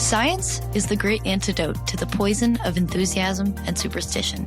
Science is the great antidote to the poison of enthusiasm and superstition.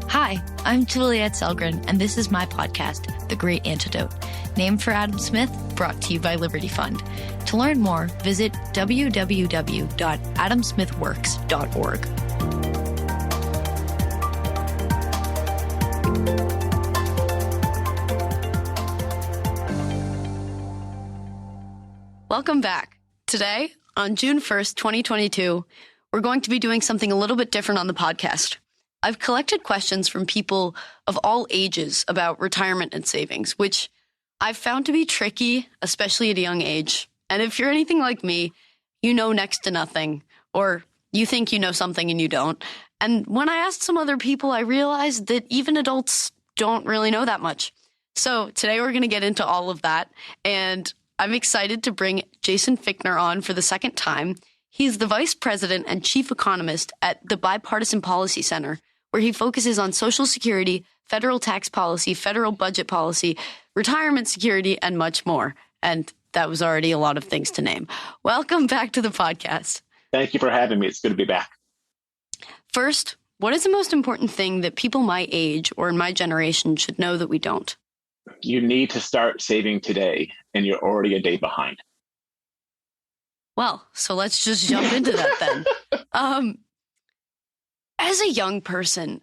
Hi, I'm Juliette Selgren, and this is my podcast, The Great Antidote, named for Adam Smith, brought to you by Liberty Fund. To learn more, visit www.adamsmithworks.org. Welcome back. Today, on June 1st, 2022, we're going to be doing something a little bit different on the podcast. I've collected questions from people of all ages about retirement and savings, which I've found to be tricky, especially at a young age. And if you're anything like me, you know next to nothing, or you think you know something and you don't. And when I asked some other people, I realized that even adults don't really know that much. So today we're going to get into all of that, and I'm excited to bring Jason Fichtner on for the second time. He's the vice president and chief economist at the Bipartisan Policy Center, where he focuses on Social Security, federal tax policy, federal budget policy, retirement security, and much more. And that was already a lot of things to name. Welcome back to the podcast. Thank you for having me. It's good to be back. First, what is the most important thing that people my age or in my generation should know that we don't? You need to start saving today, and you're already a day behind. Well, so let's just jump into that then. As a young person,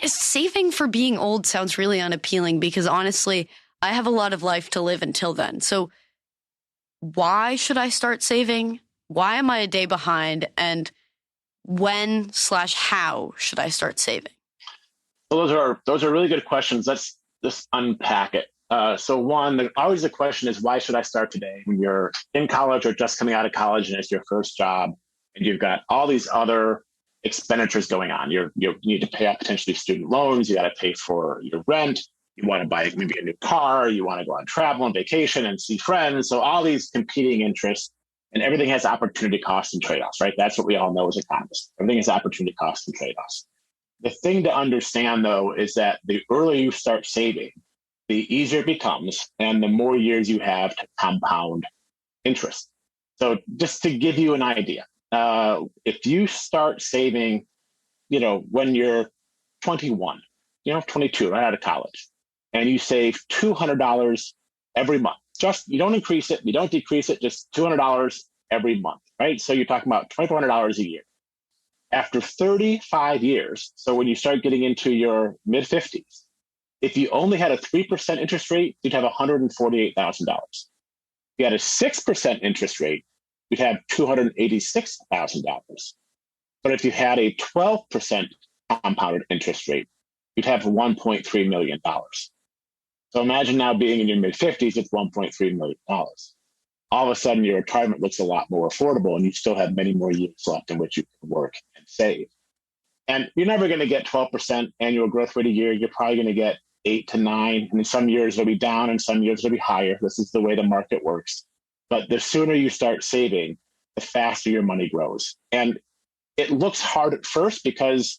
saving for being old sounds really unappealing because honestly, I have a lot of life to live until then. So why should I start saving? Why am I a day behind? And when/how should I start saving? Well, those are really good questions. Let's just unpack it. So one, always the question is, why should I start today? When you're in college or just coming out of college and it's your first job and you've got all these other expenditures going on. You need to pay off potentially student loans. You got to pay for your rent. You want to buy maybe a new car. You want to go on travel and vacation and see friends. So all these competing interests, and everything has opportunity costs and trade-offs, right? That's what we all know as economists. Everything has opportunity costs and trade-offs. The thing to understand, though, is that the earlier you start saving, the easier it becomes and the more years you have to compound interest. So just to give you an idea, if you start saving, when you're 21, 22, right out of college, and you save $200 every month, you don't increase it, you don't decrease it, just $200 every month, right? So you're talking about $2,400 a year. After 35 years, so when you start getting into your mid-50s, if you only had a 3% interest rate, you'd have $148,000. If you had a 6% interest rate, you'd have $286,000. But if you had a 12% compounded interest rate, you'd have $1.3 million. So imagine now being in your mid-50s, it's $1.3 million. All of a sudden, your retirement looks a lot more affordable, and you still have many more years left in which you can work and save. And you're never going to get 12% annual growth rate a year. You're probably going to get 8 to 9. And in some years, it'll be down, and some years it'll be higher. This is the way the market works. But the sooner you start saving, the faster your money grows. And it looks hard at first because,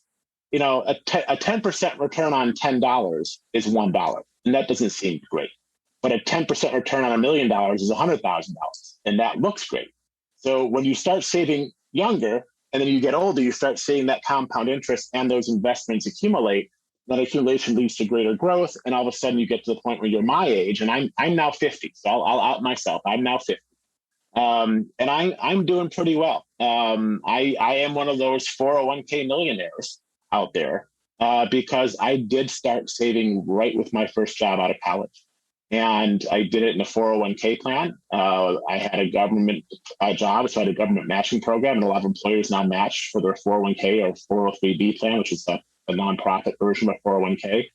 a 10% return on $10 is $1. And that doesn't seem great. But a 10% return on $1 million is $100,000. And that looks great. So when you start saving younger and then you get older, you start seeing that compound interest and those investments accumulate. That accumulation leads to greater growth. And all of a sudden you get to the point where you're my age, and I'm now 50. So I'll out myself. I'm now 50. And I'm doing pretty well. I am one of those 401k millionaires out there because I did start saving right with my first job out of college. And I did it in a 401k plan. I had a government job, so I had a government matching program, and a lot of employers now match for their 401k or 403b plan, which is a nonprofit version of 401k.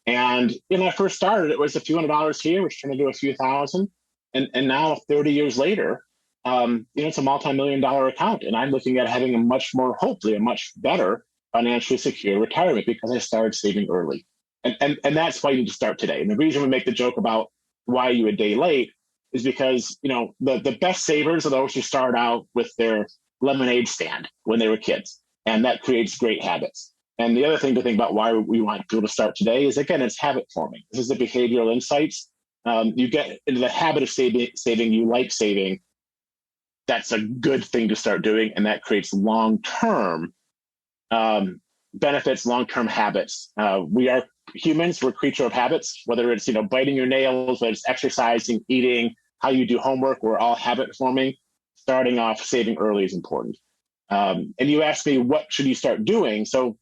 And when I first started, it was a few $100s here, which turned into a few thousand. And now 30 years later, it's a multi-million-dollar account. And I'm looking at having hopefully a much better financially secure retirement because I started saving early. And that's why you need to start today. And the reason we make the joke about why you a day late is because, the best savers are those who start out with their lemonade stand when they were kids. And that creates great habits. And the other thing to think about why we want people to start today is, again, it's habit forming. This is the behavioral insights. You get into the habit of saving, you like saving. that's a good thing to start doing. And that creates long-term benefits, long-term habits. We are humans, we're a creature of habits, whether it's, biting your nails, whether it's exercising, eating, how you do homework, we're all habit forming. Starting off saving early is important. And you asked me, what should you start doing? So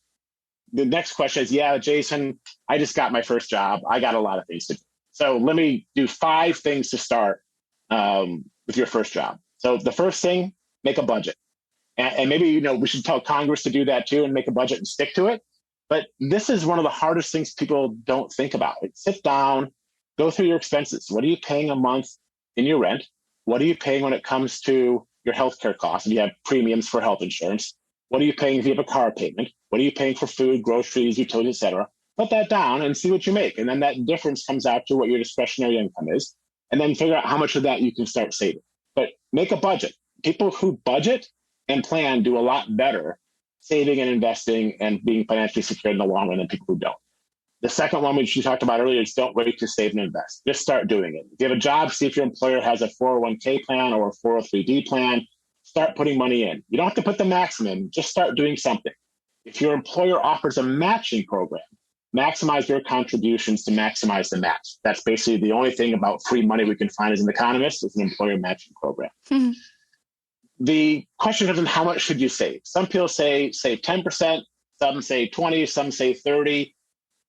the next question is, yeah, Jason, I just got my first job. I got a lot of things to do. So let me do 5 things to start with your first job. So the first thing, make a budget. And maybe, we should tell Congress to do that too and make a budget and stick to it. But this is one of the hardest things people don't think about. Sit down, go through your expenses. What are you paying a month in your rent? What are you paying when it comes to your healthcare costs? If you have premiums for health insurance, what are you paying if you have a car payment? What are you paying for food, groceries, utilities, et cetera? Put that down and see what you make. And then that difference comes out to what your discretionary income is. And then figure out how much of that you can start saving. But make a budget. People who budget and plan do a lot better saving and investing and being financially secure in the long run than people who don't. The second one, which you talked about earlier, is don't wait to save and invest. Just start doing it. If you have a job, see if your employer has a 401k plan or a 403d plan. Start putting money in. You don't have to put the maximum, just start doing something. If your employer offers a matching program, maximize your contributions to maximize the match. That's basically the only thing about free money we can find as an economist is an employer matching program. Mm-hmm. The question is, how much should you save? Some people say save 10%, some say 20, some say 30.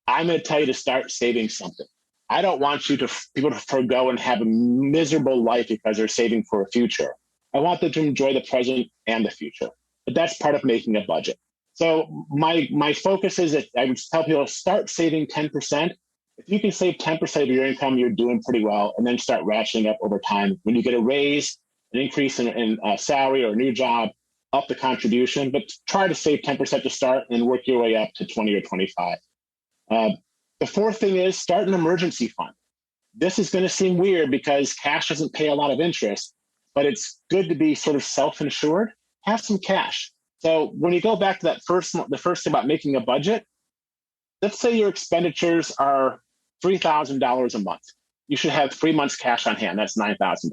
I'm going to tell you to start saving something. I don't want people to forgo and have a miserable life because they're saving for a future. I want them to enjoy the present and the future. But that's part of making a budget. So my focus is that I would tell people to start saving 10%. If you can save 10% of your income, you're doing pretty well, and then start ratcheting up over time. When you get a raise, an increase in salary or a new job, up the contribution, but try to save 10% to start and work your way up to 20 or 25. The fourth thing is start an emergency fund. This is going to seem weird because cash doesn't pay a lot of interest, but it's good to be sort of self-insured. Have some cash. So when you go back to the first thing about making a budget, let's say your expenditures are $3,000 a month. You should have 3 months cash on hand. That's $9,000.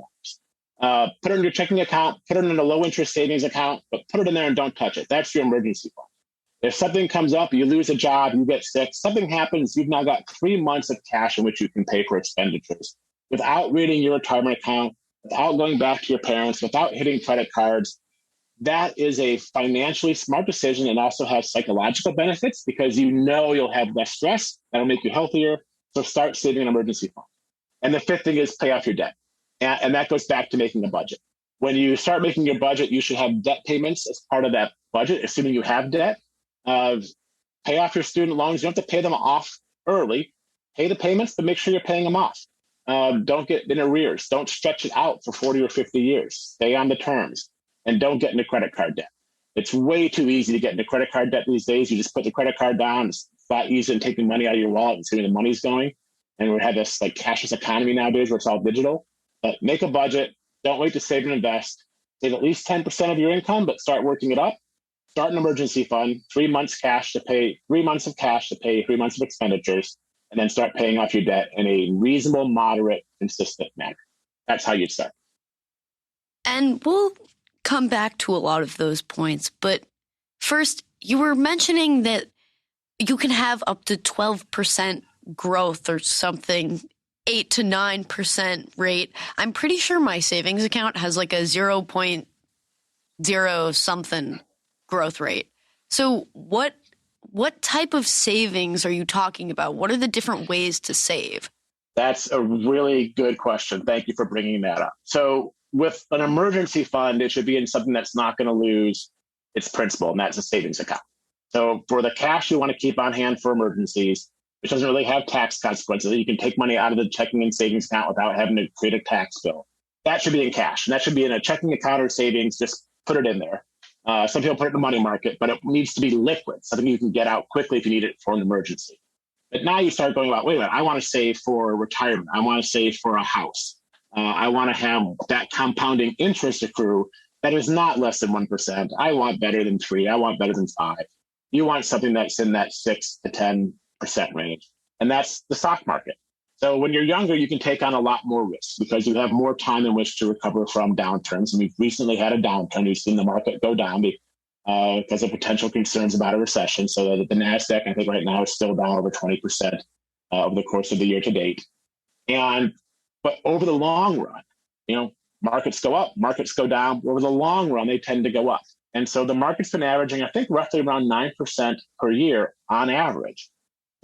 Put it in your checking account, put it in a low interest savings account, but put it in there and don't touch it. That's your emergency fund. If something comes up, you lose a job, you get sick, something happens, you've now got 3 months of cash in which you can pay for expenditures without reading your retirement account, without going back to your parents, without hitting credit cards. That is a financially smart decision and also has psychological benefits because you'll have less stress. That'll make you healthier. So start saving an emergency fund. And the fifth thing is pay off your debt. And that goes back to making a budget. When you start making your budget, you should have debt payments as part of that budget, assuming you have debt. Pay off your student loans. You don't have to pay them off early. Pay the payments, but make sure you're paying them off. Don't get in arrears. Don't stretch it out for 40 or 50 years. Stay on the terms. And don't get into credit card debt. It's way too easy to get into credit card debt these days. You just put the credit card down, it's flat easy and taking money out of your wallet and seeing the money's going. And we have this like cashless economy nowadays where it's all digital. But make a budget. Don't wait to save and invest. Save at least 10% of your income, but start working it up. Start an emergency fund, 3 months cash to pay, 3 months of cash to pay 3 months of expenditures, and then start paying off your debt in a reasonable, moderate, consistent manner. That's how you'd start. And we'll come back to a lot of those points. But first, you were mentioning that you can have up to 12% growth or something, 8 to 9% rate. I'm pretty sure my savings account has like a 0.0 something growth rate. So what type of savings are you talking about? What are the different ways to save? That's a really good question. Thank you for bringing that up. So with an emergency fund, it should be in something that's not going to lose its principal, and that's a savings account. So for the cash you want to keep on hand for emergencies, which doesn't really have tax consequences, you can take money out of the checking and savings account without having to create a tax bill. That should be in cash, and that should be in a checking account or savings. Just put it in there. Some people put it in the money market, but it needs to be liquid, something you can get out quickly if you need it for an emergency. But now you start going about, wait a minute, I want to save for retirement. I want to save for a house. I want to have that compounding interest accrue that is not less than 1%. I want better than 3. I want better than 5. You want something that's in that 6 to 10% range. And that's the stock market. So when you're younger, you can take on a lot more risk because you have more time in which to recover from downturns. And we've recently had a downturn. We've seen the market go down because of potential concerns about a recession. So that the NASDAQ, I think right now, is still down over 20% over the course of the year to date. But over the long run, markets go up, markets go down. Over the long run, they tend to go up. And so the market's been averaging, I think, roughly around 9% per year on average.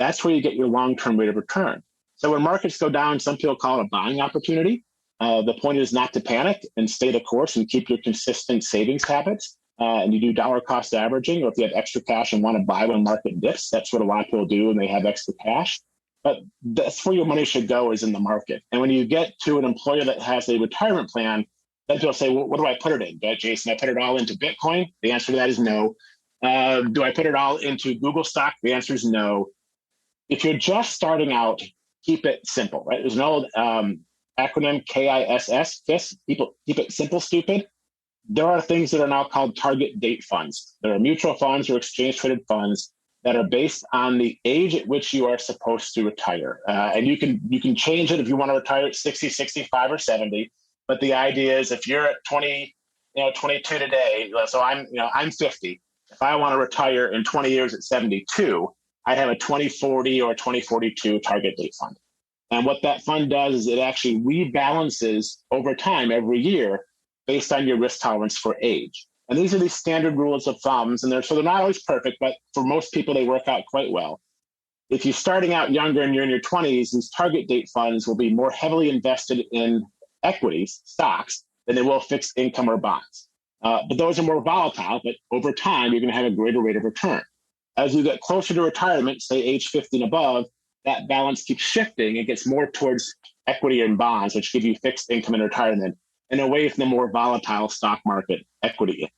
That's where you get your long-term rate of return. So when markets go down, some people call it a buying opportunity. The point is not to panic and stay the course and keep your consistent savings habits. And you do dollar cost averaging, or if you have extra cash and want to buy when market dips, that's what a lot of people do when they have extra cash. But that's where your money should go, is in the market. And when you get to an employer that has a retirement plan, then people say, well, what do I put it in? Jason, I put it all into Bitcoin? The answer to that is no. Do I put it all into Google stock? The answer is no. If you're just starting out, keep it simple, right? There's an old acronym, KISS, KISS, people keep it simple, stupid. There are things that are now called target date funds. There are mutual funds or exchange traded funds that are based on the age at which you are supposed to retire. And you can change it if you want to retire at 60, 65, or 70. But the idea is if you're at 22 today, so I'm 50. If I want to retire in 20 years at 72, I'd have a 2040 or 2042 target date fund. And what that fund does is it actually rebalances over time every year based on your risk tolerance for age. And these are these standard rules of thumbs, and they're not always perfect, but for most people, they work out quite well. If you're starting out younger and you're in your 20s, these target date funds will be more heavily invested in equities, stocks, than they will fixed income or bonds. But those are more volatile, but over time, you're going to have a greater rate of return. As you get closer to retirement, say age 50 and above, that balance keeps shifting. It gets more towards equity and bonds, which give you fixed income in retirement, and away from the more volatile stock market equity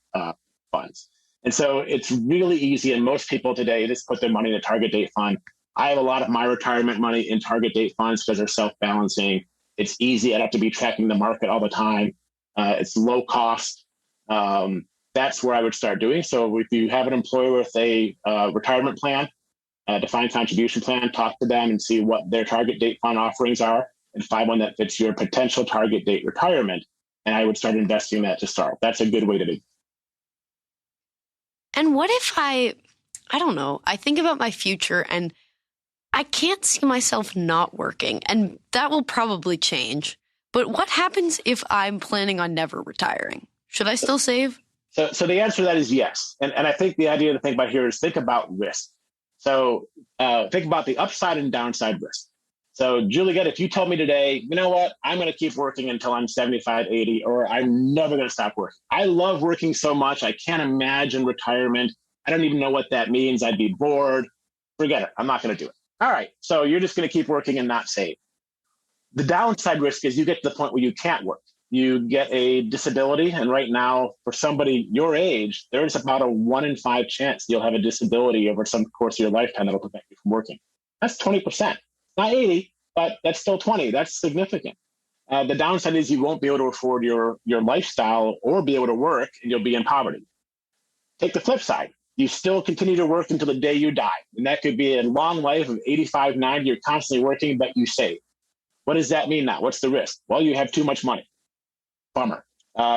funds. And so it's really easy. And most people today just put their money in a target date fund. I have a lot of my retirement money in target date funds because they're self-balancing. It's easy. I don't have to be tracking the market all the time. It's low cost. That's where I would start doing. So if you have an employer with a retirement plan, defined contribution plan, talk to them and see what their target date fund offerings are and find one that fits your potential target date retirement. And I would start investing in that to start. That's a good way to do. And what if I don't know, I think about my future and I can't see myself not working, and that will probably change. But what happens if I'm planning on never retiring? Should I still save? So the answer to that is yes. And I think the idea to think about here is think about risk. So think about the upside and downside risk. So Juliet, if you told me today, you know what, I'm going to keep working until I'm 75, 80, or I'm never going to stop working. I love working so much. I can't imagine retirement. I don't even know what that means. I'd be bored. Forget it. I'm not going to do it. All right. So you're just going to keep working and not save. The downside risk is you get to the point where you can't work. You get a disability. And right now, for somebody your age, there's about a 1 in 5 chance you'll have a disability over some course of your lifetime that'll prevent you from working. That's 20%. Not 80, but that's still 20. That's significant. The downside is you won't be able to afford your lifestyle or be able to work, and you'll be in poverty. Take the flip side. You still continue to work until the day you die. And that could be a long life of 85, 90. You're constantly working, but you save. What does that mean now? What's the risk? Well, you have too much money. Bummer.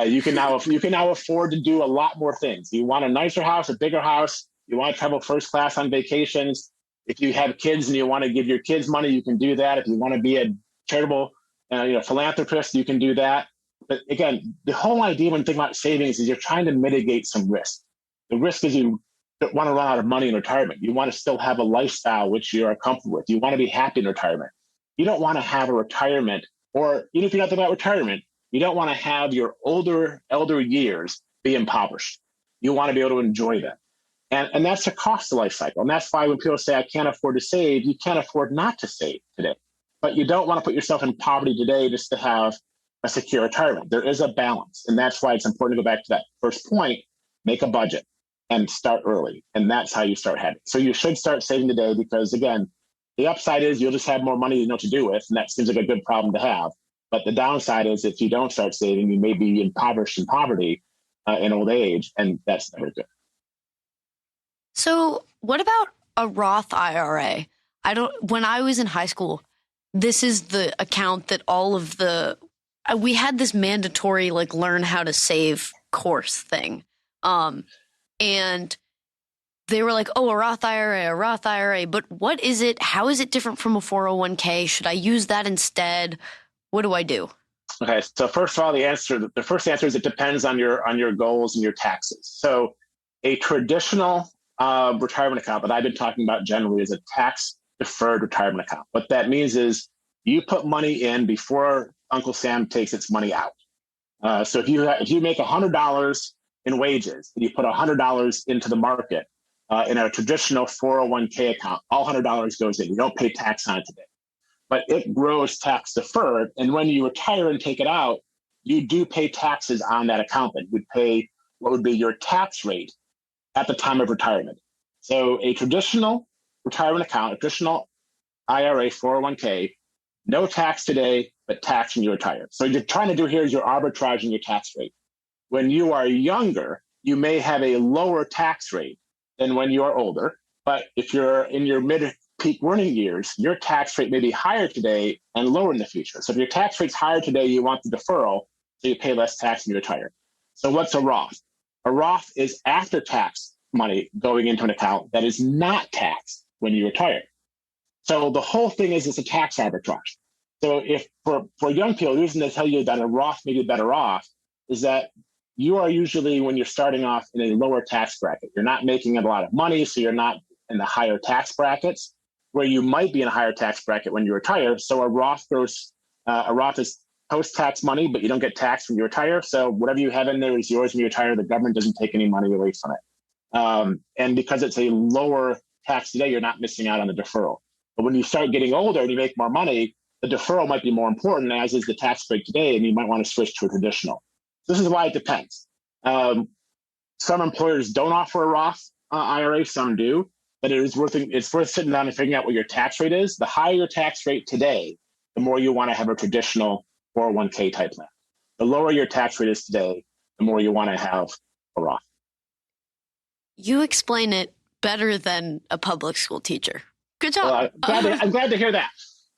You can now afford to do a lot more things. You want a nicer house, a bigger house. You want to travel first class on vacations. If you have kids and you want to give your kids money, you can do that. If you want to be a charitable philanthropist, you can do that. But again, the whole idea when thinking about savings is you're trying to mitigate some risk. The risk is you don't want to run out of money in retirement. You want to still have a lifestyle which you are comfortable with. You want to be happy in retirement. You don't want to have a retirement, or even if you're not thinking about retirement, you don't want to have your elder years be impoverished. You want to be able to enjoy them. And that's a cost of life cycle. And that's why when people say, I can't afford to save, you can't afford not to save today. But you don't want to put yourself in poverty today just to have a secure retirement. There is a balance. And that's why it's important to go back to that first point, make a budget and start early. And that's how you start having. So you should start saving today because, again, the upside is you'll just have more money to know what to do with. And that seems like a good problem to have. But the downside is if you don't start saving, you may be impoverished in poverty in old age. And that's never good. So what about a Roth IRA? When I was in high school, this is the account that all of we had this mandatory like learn how to save course thing. And they were like, oh, a Roth IRA, but what is it? How is it different from a 401k? Should I use that instead? What do I do? Okay, so first of all, the first answer is it depends on your goals and your taxes. So a traditional retirement account that I've been talking about generally is a tax deferred retirement account. What that means is you put money in before Uncle Sam takes its money out. So if you make $100 in wages and you put $100 into the market in a traditional 401k account, all $100 goes in. You don't pay tax on it today, but it grows tax deferred. And when you retire and take it out, you do pay taxes on that account. But you would pay what would be your tax rate at the time of retirement. So a traditional retirement account, a traditional IRA, 401k, no tax today, but tax when you retire. So what you're trying to do here is you're arbitraging your tax rate. When you are younger, you may have a lower tax rate than when you are older. But if you're in your mid-peak earning years, your tax rate may be higher today and lower in the future. So if your tax rate's higher today, you want the deferral, so you pay less tax when you retire. So what's a Roth? A Roth is after-tax money going into an account that is not taxed when you retire. So the whole thing is it's a tax arbitrage. So if for young people, the reason they tell you that a Roth may be better off is that you are usually, when you're starting off, in a lower tax bracket. You're not making a lot of money, so you're not in the higher tax brackets, where you might be in a higher tax bracket when you retire. So a Roth is post-tax money, but you don't get taxed when you retire. So whatever you have in there is yours when you retire. The government doesn't take any money away from it. And because it's a lower tax today, you're not missing out on the deferral. But when you start getting older and you make more money, the deferral might be more important, as is the tax break today, and you might want to switch to a traditional. This is why it depends. Some employers don't offer a Roth IRA, some do, but it's worth sitting down and figuring out what your tax rate is. The higher your tax rate today, the more you want to have a traditional 401k type plan. The lower your tax rate is today, the more you want to have a Roth. You explain it better than a public school teacher. Good job. I'm glad to hear that.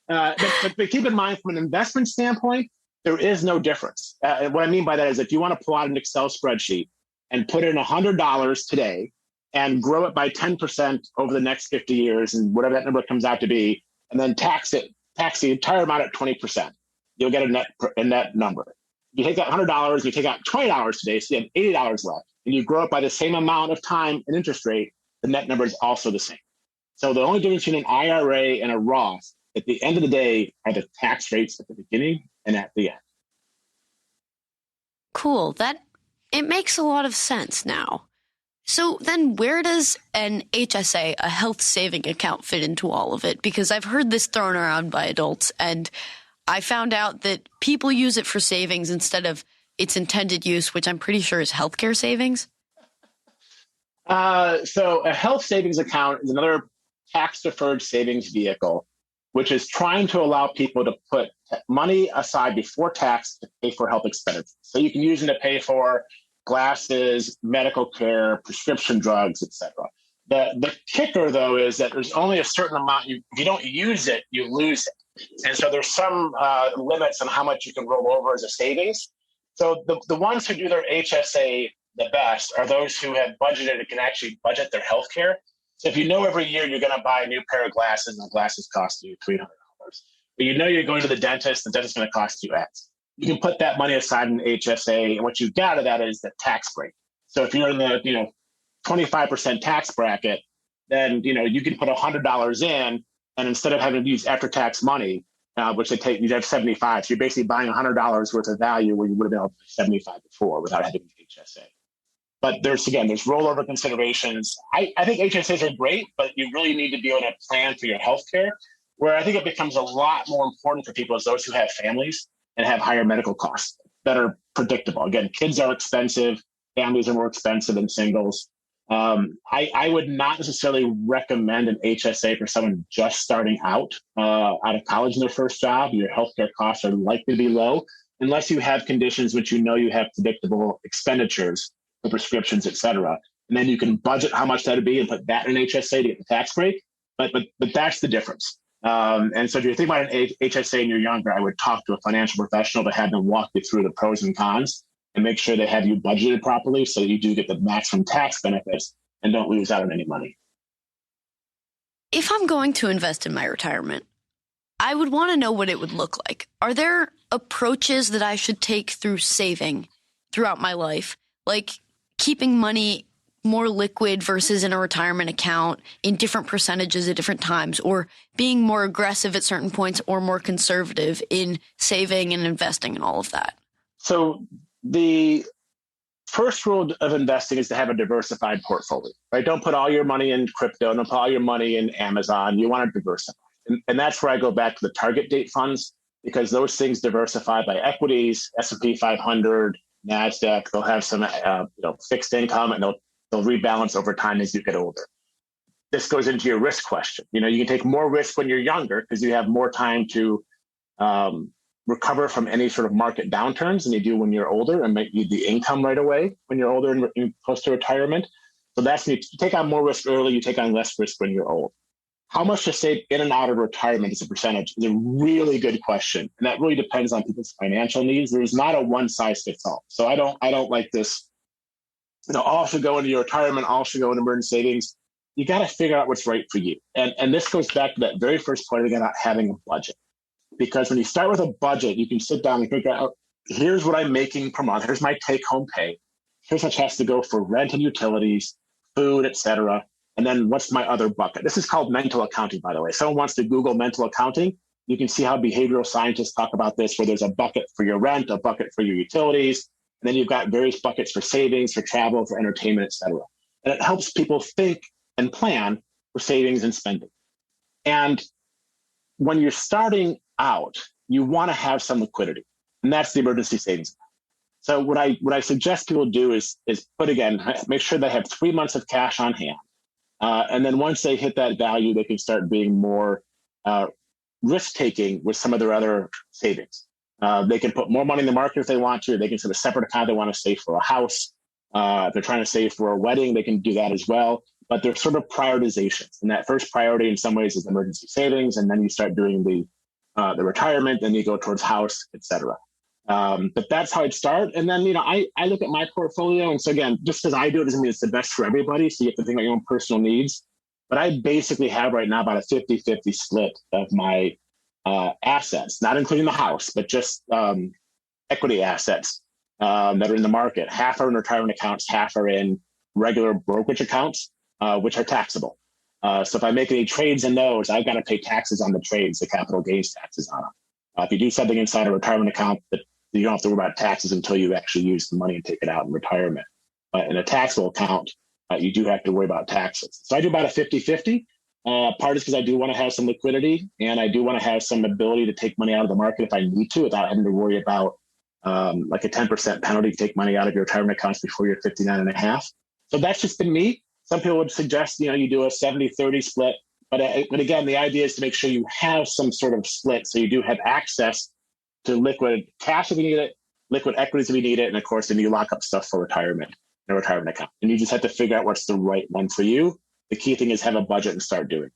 But keep in mind, from an investment standpoint, there is no difference. What I mean by that is if you want to pull out an Excel spreadsheet and put in $100 today and grow it by 10% over the next 50 years and whatever that number comes out to be, and then tax the entire amount at 20%, you'll get a net number. You take that $100, you take out $20 today, so you have $80 left, and you grow it by the same amount of time and interest rate, the net number is also the same. So the only difference between an IRA and a Roth at the end of the day are the tax rates at the beginning and at the end. Cool. It makes a lot of sense now. So then where does an HSA, a health saving account, fit into all of it? Because I've heard this thrown around by adults, and I found out that people use it for savings instead of its intended use, which I'm pretty sure is healthcare savings. So a health savings account is another tax-deferred savings vehicle, which is trying to allow people to put money aside before tax to pay for health expenditures. So you can use it to pay for glasses, medical care, prescription drugs, etc. The kicker, though, is that there's only a certain amount. If you don't use it, you lose it. And so there's some limits on how much you can roll over as a savings. So the ones who do their HSA the best are those who have budgeted and can actually budget their health care. So if you know every year you're going to buy a new pair of glasses and the glasses cost you $300, but you know you're going to the dentist, the dentist is going to cost you X. You can put that money aside in HSA, and what you get out of that is the tax break. So if you're in the 25% tax bracket, then you can put $100 in, and instead of having to use after-tax money, which you'd have 75, so you're basically buying $100 worth of value where you would have been able to pay 75 before without having an HSA. But there's rollover considerations. I think HSAs are great, but you really need to be able to plan for your healthcare. Where I think it becomes a lot more important for people is those who have families and have higher medical costs that are predictable. Again, kids are expensive, families are more expensive than singles. I would not necessarily recommend an HSA for someone just starting out of college in their first job. Your healthcare costs are likely to be low unless you have conditions which you have predictable expenditures for prescriptions, et cetera. And then you can budget how much that would be and put that in an HSA to get the tax break. But that's the difference. And so if you're thinking about an HSA and you're younger, I would talk to a financial professional to have them walk you through the pros and cons and make sure they have you budgeted properly so you do get the maximum tax benefits and don't lose out on any money. If I'm going to invest in my retirement, I would want to know what it would look like. Are there approaches that I should take through saving throughout my life, like keeping money more liquid versus in a retirement account in different percentages at different times, or being more aggressive at certain points or more conservative in saving and investing and all of that? So the first rule of investing is to have a diversified portfolio, right? Don't put all your money in crypto. Don't put all your money in Amazon. You want to diversify. And that's where I go back to the target date funds, because those things diversify by equities, S&P 500, NASDAQ. They'll have some fixed income, and they'll rebalance over time as you get older. This goes into your risk question. You can take more risk when you're younger because you have more time to recover from any sort of market downturns than you do when you're older, and might need the income right away when you're older and close to retirement. So that's when you take on more risk early, you take on less risk when you're old. How much to save in and out of retirement as a percentage is a really good question. And that really depends on people's financial needs. There's not a one size fits all. So I don't like this, all should go into your retirement, all should go into emergency savings. You got to figure out what's right for you. And this goes back to that very first point again about having a budget. Because when you start with a budget, you can sit down and figure out, here's what I'm making per month. Here's my take home pay. Here's how much has to go for rent and utilities, food, et cetera. And then what's my other bucket? This is called mental accounting, by the way. If someone wants to Google mental accounting, you can see how behavioral scientists talk about this, where there's a bucket for your rent, a bucket for your utilities, and then you've got various buckets for savings, for travel, for entertainment, et cetera. And it helps people think and plan for savings and spending. And when you're starting out, you want to have some liquidity, and that's the emergency savings. So what I suggest people do is make sure they have 3 months of cash on hand. And then once they hit that value, they can start being more risk-taking with some of their other savings. They can put more money in the market if they want to. They can set a separate account they want to save for a house. If they're trying to save for a wedding, they can do that as well. But they're sort of prioritizations. And that first priority in some ways is emergency savings. And then you start doing the retirement, then you go towards house, et cetera. But that's how I'd start. And then, I look at my portfolio. And so again, just because I do it doesn't mean it's the best for everybody. So you have to think about your own personal needs. But I basically have right now about a 50-50 split of my assets, not including the house, but just equity assets that are in the market. Half are in retirement accounts, half are in regular brokerage accounts, which are taxable. So if I make any trades in those, I've got to pay taxes on the trades, the capital gains taxes on them. If you do something inside a retirement account, that you don't have to worry about taxes until you actually use the money and take it out in retirement. But in a taxable account, you do have to worry about taxes. So I do about a 50-50. Part is because I do want to have some liquidity, and I do want to have some ability to take money out of the market if I need to without having to worry about like a 10% penalty to take money out of your retirement accounts before you're 59 and a half. So that's just been me. Some people would suggest, you do a 70-30 split. But again, the idea is to make sure you have some sort of split so you do have access to liquid cash if you need it, liquid equities if you need it, and of course, then you lock up stuff for retirement in a retirement account. And you just have to figure out what's the right one for you. The key thing is have a budget and start doing it.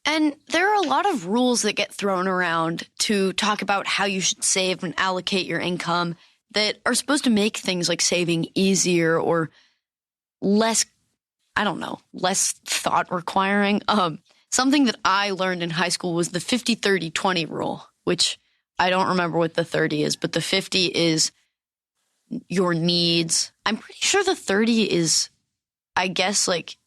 And there are a lot of rules that get thrown around to talk about how you should save and allocate your income that are supposed to make things like saving easier or less thought requiring. Something that I learned in high school was the 50-30-20 rule, which I don't remember what the 30 is, but the 50 is your needs. I'm pretty sure the 30 is, I guess, like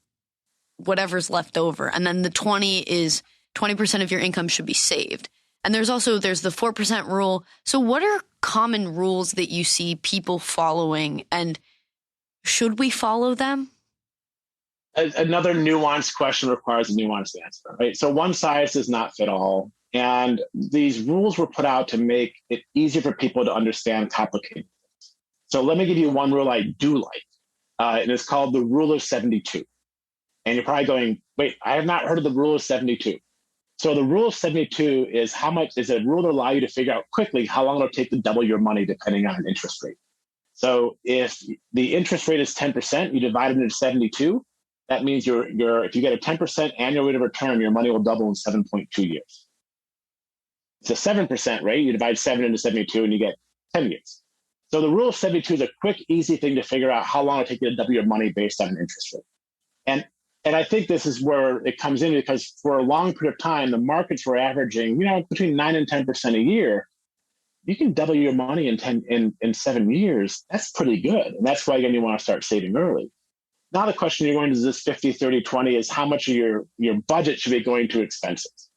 whatever's left over. And then the 20 is 20% of your income should be saved. And there's the 4% rule. So what are common rules that you see people following, and should we follow them? Another nuanced question requires a nuanced answer, right? So one size does not fit all. And these rules were put out to make it easier for people to understand complicated things. So let me give you one rule I do like, and it's called the rule of 72. And you're probably going, wait, I have not heard of the rule of 72. So the rule of 72 is a rule to allow you to figure out quickly how long it'll take to double your money depending on an interest rate. So if the interest rate is 10%, you divide it into 72, that means if you get a 10% annual rate of return, your money will double in 7.2 years. It's a 7% rate. You divide 7 into 72 and you get 10 years. So the rule of 72 is a quick, easy thing to figure out how long it takes you to double your money based on an interest rate. And I think this is where it comes in, because for a long period of time, the markets were averaging, between 9 and 10% a year. You can double your money in 7 years. That's pretty good. And that's why, again, you want to start saving early. Now the question you're going to this 50, 30, 20 is how much of your budget should be going to expenses.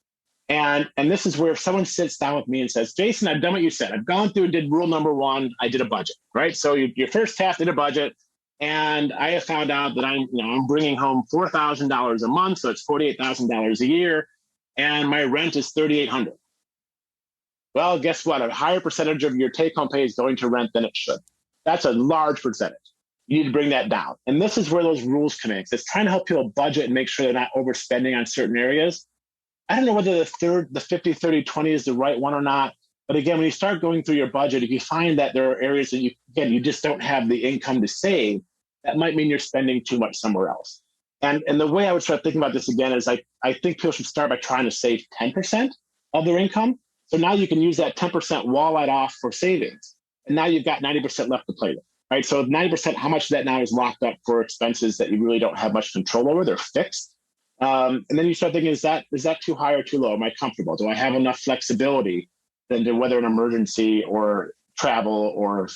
And this is where if someone sits down with me and says, Jason, I've done what you said. I've gone through and did rule number 1. I did a budget, right? So your first half did a budget. And I have found out that I'm bringing home $4,000 a month. So it's $48,000 a year. And my rent is $3,800. Well, guess what? A higher percentage of your take-home pay is going to rent than it should. That's a large percentage. You need to bring that down. And this is where those rules come in. It's trying to help people budget and make sure they're not overspending on certain areas. I don't know whether the 50, 30, 20 is the right one or not. But again, when you start going through your budget, if you find that there are areas that you just don't have the income to save, that might mean you're spending too much somewhere else. And the way I would start thinking about this again is I think people should start by trying to save 10% of their income. So now you can use that 10% wallet off for savings. And now you've got 90% left to play with, right? So 90%, how much of that now is locked up for expenses that you really don't have much control over? They're fixed. And then you start thinking, is that too high or too low? Am I comfortable? Do I have enough flexibility than to weather an emergency or travel or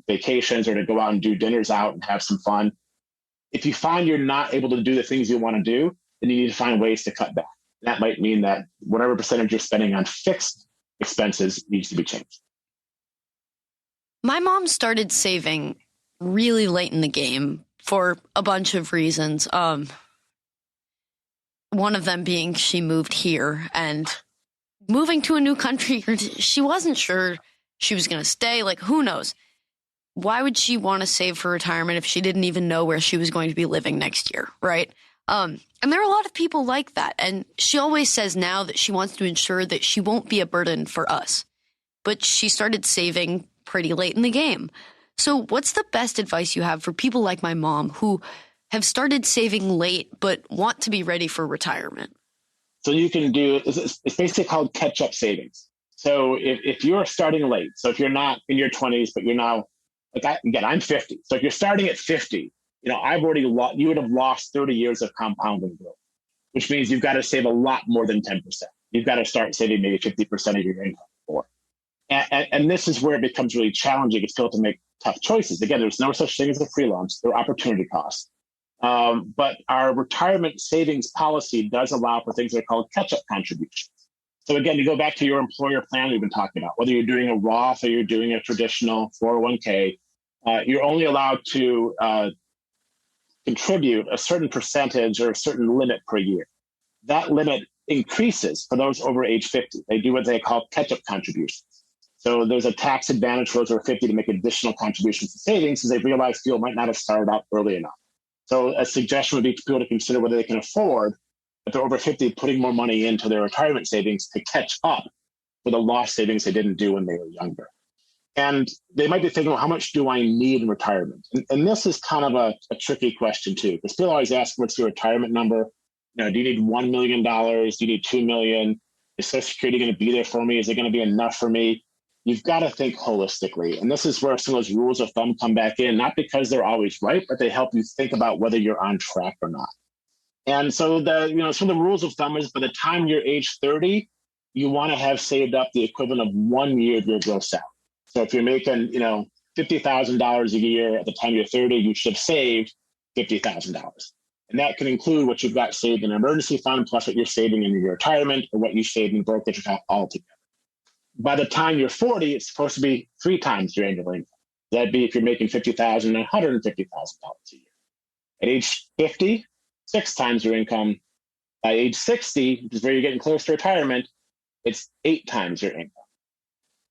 vacations or to go out and do dinners out and have some fun? If you find you're not able to do the things you want to do, then you need to find ways to cut back. That might mean that whatever percentage you're spending on fixed expenses needs to be changed. My mom started saving really late in the game for a bunch of reasons. One of them being she moved here, and moving to a new country, she wasn't sure she was going to stay. Like, who knows? Why would she want to save for retirement if she didn't even know where she was going to be living next year, right? And there are a lot of people like that. And she always says now that she wants to ensure that she won't be a burden for us. But she started saving pretty late in the game. So what's the best advice you have for people like my mom who have started saving late but want to be ready for retirement? So you can it's basically called catch-up savings. So if you're starting late, so if you're not in your 20s, but you're now, I'm 50. So if you're starting at 50, you would have lost 30 years of compounding growth, which means you've got to save a lot more than 10%. You've got to start saving maybe 50% of your income before. And this is where it becomes really challenging. It's still to make tough choices. Again, there's no such thing as a free lunch. There are opportunity costs. But our retirement savings policy does allow for things that are called catch-up contributions. So again, you go back to your employer plan we've been talking about, whether you're doing a Roth or you're doing a traditional 401k, you're only allowed to contribute a certain percentage or a certain limit per year. That limit increases for those over age 50. They do what they call catch-up contributions. So there's a tax advantage for those over 50 to make additional contributions to savings because they realize people might not have started out early enough. So a suggestion would be for people to consider whether they can afford, if they're over 50, putting more money into their retirement savings to catch up for the lost savings they didn't do when they were younger. And they might be thinking, well, how much do I need in retirement? And this is kind of a tricky question too, because people always ask, what's your retirement number? Do you need $1 million? Do you need $2 million? Is Social Security going to be there for me? Is it going to be enough for me? You've got to think holistically. And this is where some of those rules of thumb come back in, not because they're always right, but they help you think about whether you're on track or not. And so some of the rules of thumb is by the time you're age 30, you want to have saved up the equivalent of 1 year of your gross salary. So if you're making, $50,000 a year at the time you're 30, you should have saved $50,000. And that can include what you've got saved in an emergency fund, plus what you're saving in your retirement or what you saved in brokerage account altogether. By the time you're 40, it's supposed to be 3 times your annual income. That'd be if you're making $50,000, $150,000 a year. At age 50, 6 times your income. By age 60, which is where you're getting close to retirement, it's 8 times your income.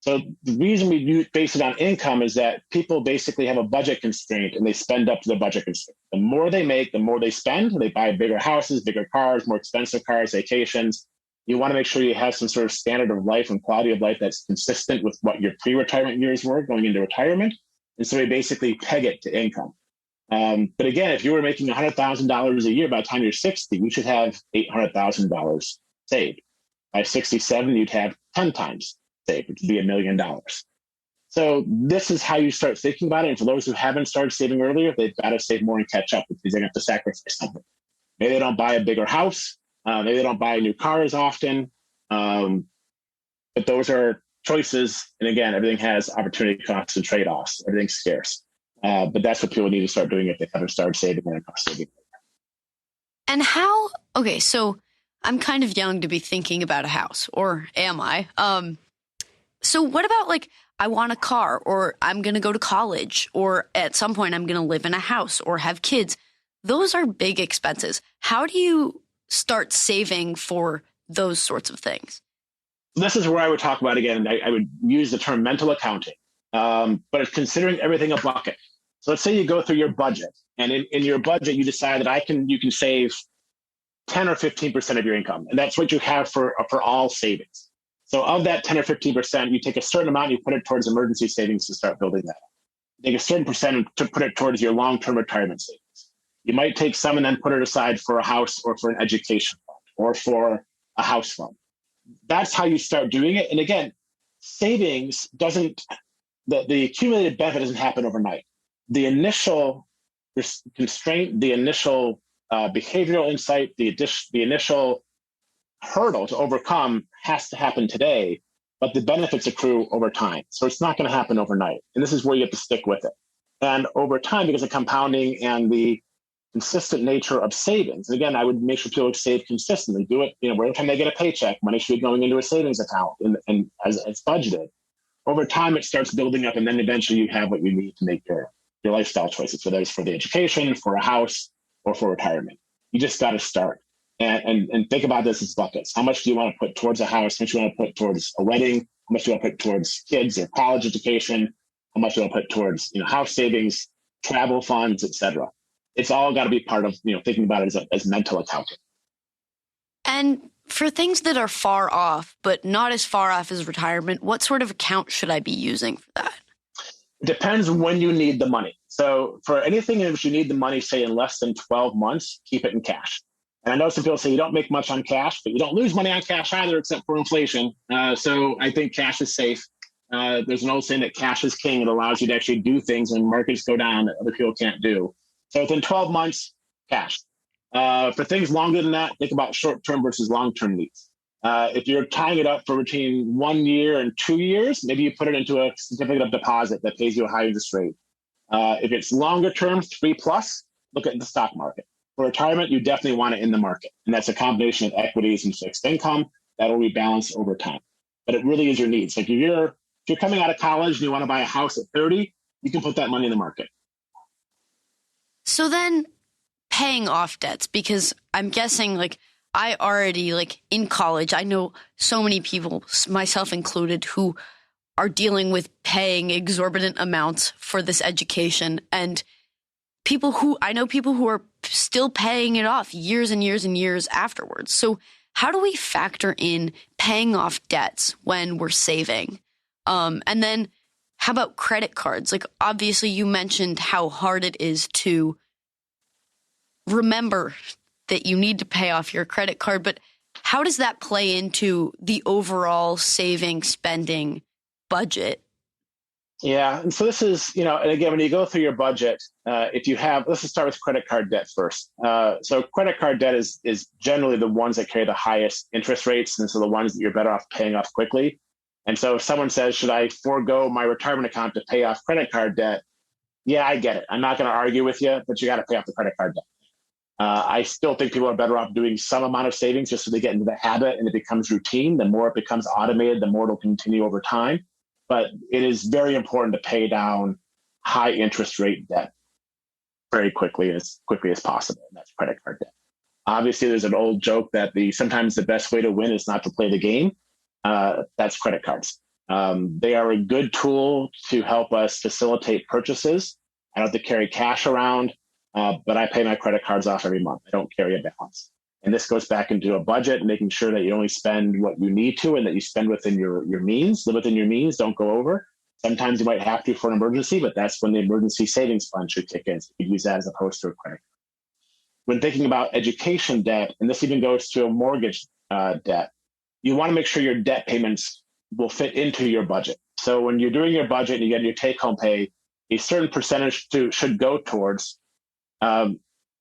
So the reason we base it on income is that people basically have a budget constraint and they spend up to the budget constraint. The more they make, the more they spend. They buy bigger houses, bigger cars, more expensive cars, vacations. You want to make sure you have some sort of standard of life and quality of life that's consistent with what your pre-retirement years were going into retirement. And so we basically peg it to income. But again, if you were making $100,000 a year by the time you're 60, you should have $800,000 saved. By 67, you'd have 10 times saved, which would be $1 million. So this is how you start thinking about it. And for those who haven't started saving earlier, they've got to save more and catch up because they're going to have to sacrifice something. Maybe they don't buy a bigger house. Maybe they don't buy a new car as often. But those are choices. And again, everything has opportunity costs and trade-offs. Everything's scarce. But that's what people need to start doing if they haven't started saving when it comes to saving. And okay, so I'm kind of young to be thinking about a house, or am I? So what about like, I want a car, or I'm going to go to college, or at some point I'm going to live in a house or have kids. Those are big expenses. How do you start saving for those sorts of things? This is where I would talk about, again, I would use the term mental accounting, but it's considering everything a bucket. So let's say you go through your budget, and in your budget, you decide that you can save 10 or 15% of your income. And that's what you have for all savings. So of that 10 or 15%, you take a certain amount, you put it towards emergency savings to start building that up. Take a certain percent to put it towards your long-term retirement savings. You might take some and then put it aside for a house or for an education fund or for a house fund. That's how you start doing it. And again, savings the accumulated benefit doesn't happen overnight. The initial constraint, the initial behavioral insight, the initial hurdle to overcome has to happen today, but the benefits accrue over time. So it's not going to happen overnight. And this is where you have to stick with it. And over time, because of compounding and the consistent nature of savings, and again, I would make sure people save consistently, do it, every time they get a paycheck, money should be going into a savings account and as it's budgeted. Over time, it starts building up, and then eventually you have what you need to make your lifestyle choices, whether it's for the education, for a house, or for retirement. You just got to start. And think about this as buckets. How much do you want to put towards a house? How much do you want to put towards a wedding? How much do you want to put towards kids or college education? How much do you want to put towards house savings, travel funds, etc.? It's all got to be part of thinking about it as mental accounting. And for things that are far off, but not as far off as retirement, what sort of account should I be using for that? It depends when you need the money. So for anything in which you need the money, say in less than 12 months, keep it in cash. And I know some people say you don't make much on cash, but you don't lose money on cash either, except for inflation. So I think cash is safe. There's an old saying that cash is king. It allows you to actually do things when markets go down that other people can't do. So within 12 months, cash. For things longer than that, think about short-term versus long-term needs. If you're tying it up for between 1 year and 2 years, maybe you put it into a certificate of deposit that pays you a high interest rate. If it's longer term, 3+, look at the stock market. For retirement, you definitely want it in the market. And that's a combination of equities and fixed income that will rebalance over time. But it really is your needs. Like if you're coming out of college and you want to buy a house at 30, you can put that money in the market. So then paying off debts, because I'm guessing I already in college, I know so many people, myself included, who are dealing with paying exorbitant amounts for this education, and I know people who are still paying it off years and years and years afterwards. So how do we factor in paying off debts when we're saving? And then how about credit cards? Obviously you mentioned how hard it is to remember that you need to pay off your credit card, but how does that play into the overall saving, spending budget? Yeah. And so this is, and again, when you go through your budget, let's just start with credit card debt first. So credit card debt is generally the ones that carry the highest interest rates. And so the ones that you're better off paying off quickly. And so if someone says, should I forego my retirement account to pay off credit card debt? Yeah, I get it. I'm not going to argue with you, but you got to pay off the credit card debt. I still think people are better off doing some amount of savings just so they get into the habit and it becomes routine. The more it becomes automated, the more it'll continue over time. But it is very important to pay down high interest rate debt very quickly as possible. And that's credit card debt. Obviously, there's an old joke that sometimes the best way to win is not to play the game. That's credit cards. They are a good tool to help us facilitate purchases. I don't have to carry cash around, but I pay my credit cards off every month. I don't carry a balance. And this goes back into a budget, making sure that you only spend what you need to and that you spend within your means, live within your means, don't go over. Sometimes you might have to for an emergency, but that's when the emergency savings fund should kick in. So you can use that as opposed to a credit card. When thinking about education debt, and this even goes to a mortgage debt, you want to make sure your debt payments will fit into your budget. So when you're doing your budget and you get your take-home pay, a certain percentage should go towards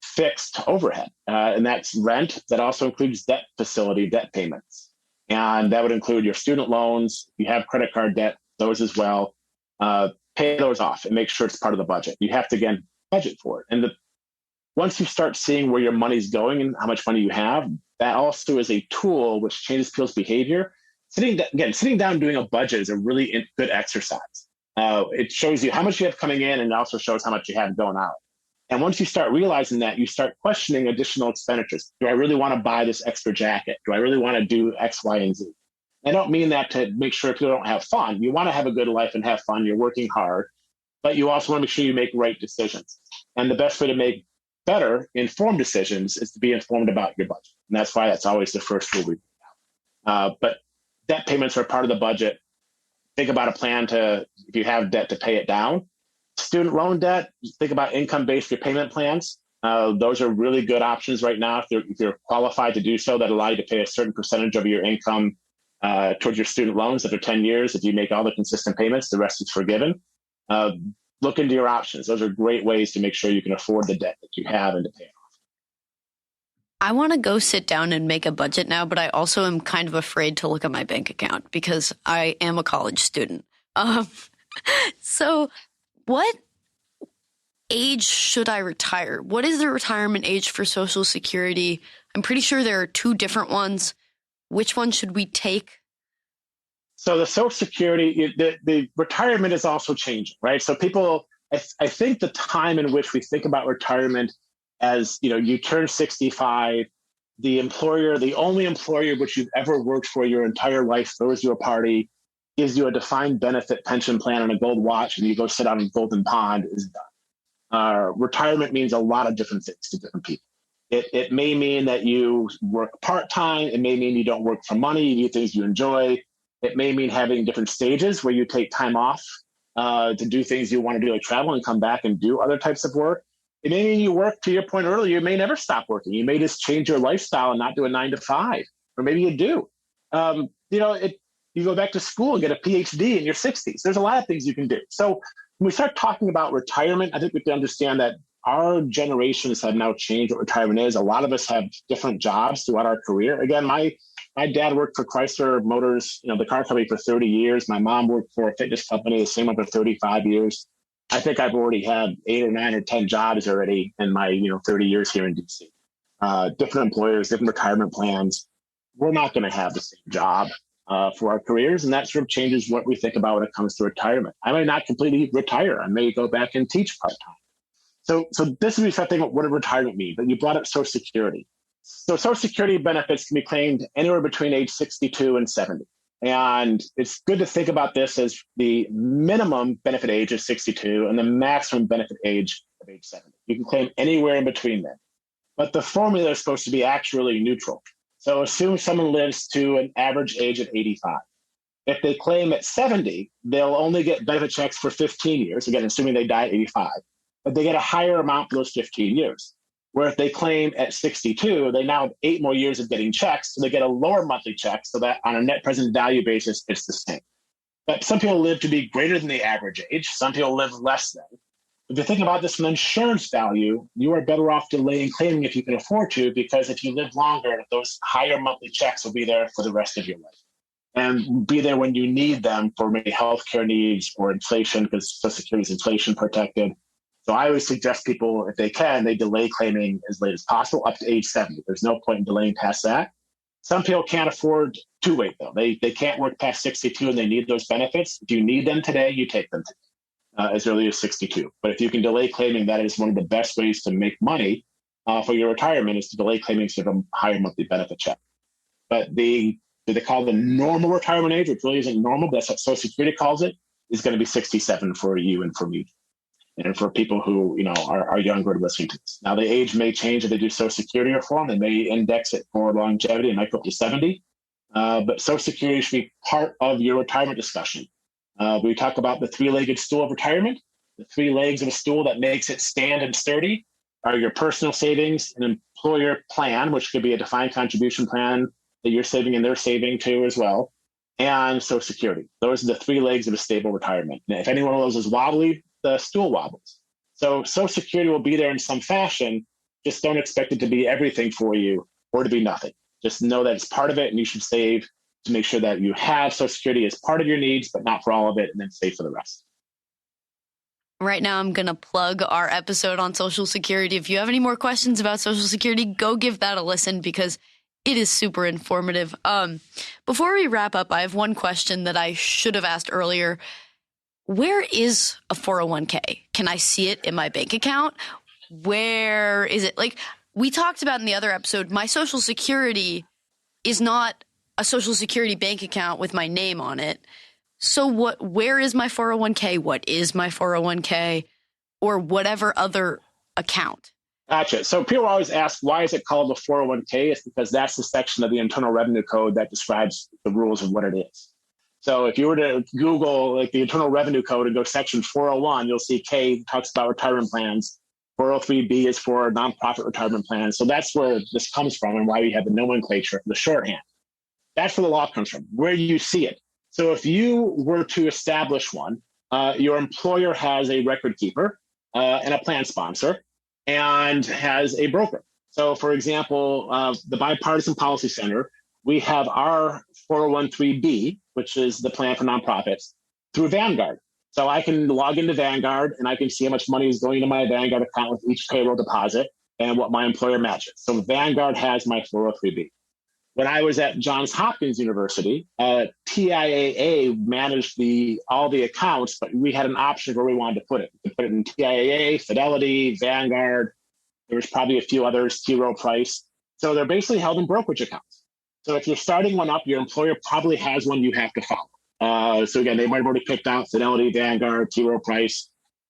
fixed overhead, and that's rent. That also includes debt facility debt payments, and that would include your student loans. If you have credit card debt, those as well. Pay those off and make sure it's part of the budget. You have to, again, budget for it. And once you start seeing where your money's going and how much money you have, that also is a tool which changes people's behavior. Sitting down doing a budget is a really good exercise. It shows you how much you have coming in, and it also shows how much you have going out. And once you start realizing that, you start questioning additional expenditures. Do I really want to buy this extra jacket? Do I really want to do X, Y, and Z? I don't mean that to make sure people don't have fun. You want to have a good life and have fun. You're working hard, but you also want to make sure you make right decisions. And the best way to make better informed decisions is to be informed about your budget. And that's why that's always the first rule we put out. But debt payments are part of the budget. Think about a plan if you have debt, to pay it down. Student loan debt, think about income-based repayment plans. Those are really good options right now if you're qualified to do so, that allow you to pay a certain percentage of your income towards your student loans after 10 years. If you make all the consistent payments, the rest is forgiven. Look into your options. Those are great ways to make sure you can afford the debt that you have and to pay it off. I want to go sit down and make a budget now, but I also am kind of afraid to look at my bank account because I am a college student. So what age should I retire? What is the retirement age for Social Security? I'm pretty sure there are two different ones. Which one should we take? So the Social Security, the retirement is also changing, right? So people, I think the time in which we think about retirement as, you turn 65, the only employer which you've ever worked for your entire life throws you a party, gives you a defined benefit pension plan and a gold watch, and you go sit out in Golden Pond, is done. Retirement means a lot of different things to different people. It may mean that you work part-time. It may mean you don't work for money. You do things you enjoy. It may mean having different stages where you take time off to do things you want to do, like travel and come back and do other types of work. It may mean you work, to your point earlier, you may never stop working. You may just change your lifestyle and not do a 9 to 5, or maybe you do. You go back to school and get a PhD in your 60s. There's a lot of things you can do. So when we start talking about retirement, I think we have to understand that our generations have now changed what retirement is. A lot of us have different jobs throughout our career. Again, my dad worked for Chrysler Motors, the car company, for 30 years. My mom worked for a fitness company, the same one, for 35 years. I think I've already had 8 or 9 or 10 jobs already in my 30 years here in DC. Different employers, different retirement plans. We're not going to have the same job for our careers, and that sort of changes what we think about when it comes to retirement. I may not completely retire. I may go back and teach part-time. So this is something about what does retirement mean. But you brought up Social Security. So Social Security benefits can be claimed anywhere between age 62 and 70. And it's good to think about this as the minimum benefit age is 62 and the maximum benefit age of age 70. You can claim anywhere in between them. But the formula is supposed to be actually neutral. So assume someone lives to an average age of 85. If they claim at 70, they'll only get benefit checks for 15 years, again, assuming they die at 85. But they get a higher amount for those 15 years. Where if they claim at 62, they now have 8 more years of getting checks, so they get a lower monthly check, so that on a net present value basis, it's the same. But some people live to be greater than the average age. Some people live less than. If you think about this from insurance value, you are better off delaying claiming if you can afford to, because if you live longer, those higher monthly checks will be there for the rest of your life and be there when you need them for maybe healthcare needs or inflation, because Social Security is inflation protected. So I always suggest people, if they can, they delay claiming as late as possible, up to age 70. There's no point in delaying past that. Some people can't afford to wait, though. They can't work past 62 and they need those benefits. If you need them today, you take them today, as early as 62. But if you can delay claiming, that is one of the best ways to make money for your retirement, is to delay claiming sort of a higher monthly benefit check. But they call the normal retirement age, which really isn't normal, but that's what Social Security calls it, is going to be 67 for you and for me. And for people who, are younger listening to this. Now, the age may change if they do Social Security reform. They may index it for longevity and might go up to 70. But Social Security should be part of your retirement discussion. We talk about the three-legged stool of retirement. The three legs of a stool that makes it stand and sturdy are your personal savings, an employer plan, which could be a defined contribution plan that you're saving and they're saving too as well, and Social Security. Those are the three legs of a stable retirement. Now, if any one of those is wobbly, the stool wobbles. So Social Security will be there in some fashion. Just don't expect it to be everything for you or to be nothing. Just know that it's part of it, and you should save to make sure that you have Social Security as part of your needs, but not for all of it, and then save for the rest. Right now, I'm going to plug our episode on Social Security. If you have any more questions about Social Security, go give that a listen because it is super informative. Before we wrap up, I have one question that I should have asked earlier. Where is a 401k? Can I see it in my bank account? Where is it? Like we talked about in the other episode, my Social Security is not a Social Security bank account with my name on it. So where is my 401k? What is my 401k or whatever other account? Gotcha. So people always ask, why is it called a 401k? It's because that's the section of the Internal Revenue Code that describes the rules of what it is. So if you were to Google like the Internal Revenue Code and go section 401, you'll see K talks about retirement plans. 403B is for nonprofit retirement plans. So that's where this comes from and why we have the nomenclature, the shorthand. That's where the law comes from, where you see it. So if you were to establish one, your employer has a record keeper and a plan sponsor and has a broker. So for example, the Bipartisan Policy Center, we have our 401(b), which is the plan for nonprofits, through Vanguard. So I can log into Vanguard and I can see how much money is going into my Vanguard account with each payroll deposit and what my employer matches. So Vanguard has my 403(b). When I was at Johns Hopkins University, TIAA managed all the accounts, but we had an option where we wanted to put it. We could put it in TIAA, Fidelity, Vanguard. There was probably a few others, T. Rowe Price. So they're basically held in brokerage accounts. So if you're starting one up, your employer probably has one you have to follow. So again, they might have already picked out Fidelity, Vanguard, T. Rowe Price.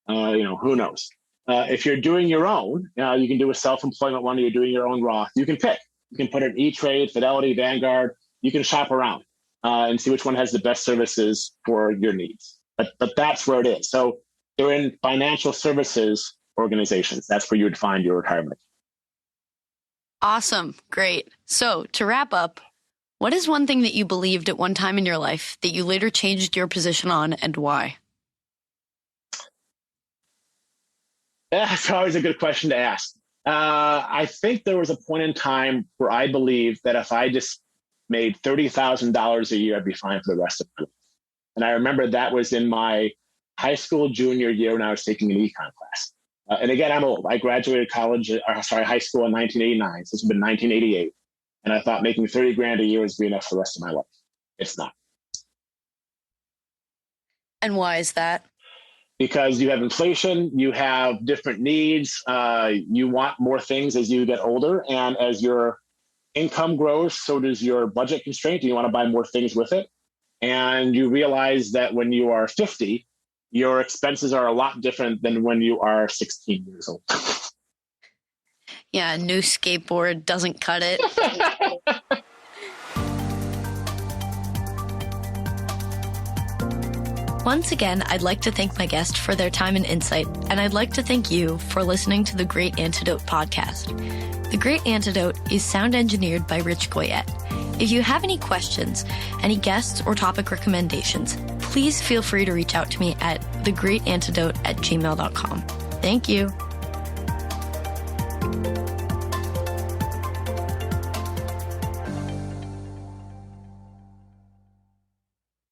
Who knows? If you're doing your own, you can do a self-employment one. Or you're doing your own Roth. You can pick. You can put in E-Trade, Fidelity, Vanguard. You can shop around and see which one has the best services for your needs. But that's where it is. So they're in financial services organizations. That's where you would find your retirement. Awesome. Great. So to wrap up, what is one thing that you believed at one time in your life that you later changed your position on and why? That's always a good question to ask. I think there was a point in time where I believed that if I just made $30,000 a year, I'd be fine for the rest of my life. And I remember that was in my high school junior year when I was taking an econ class. And again, I'm old. I graduated high school in 1989. So it's been 1988. And I thought making 30 grand a year would be enough for the rest of my life. It's not. And why is that? Because you have inflation, you have different needs, you want more things as you get older, and as your income grows, so does your budget constraint. You want to buy more things with it. And you realize that when you are 50, your expenses are a lot different than when you are 16 years old. Yeah, a new skateboard doesn't cut it. Once again, I'd like to thank my guest for their time and insight, and I'd like to thank you for listening to the Great Antidote podcast. The Great Antidote is sound engineered by Rich Goyette. If you have any questions, any guests or topic recommendations, please feel free to reach out to me at thegreatantidote@gmail.com. Thank you.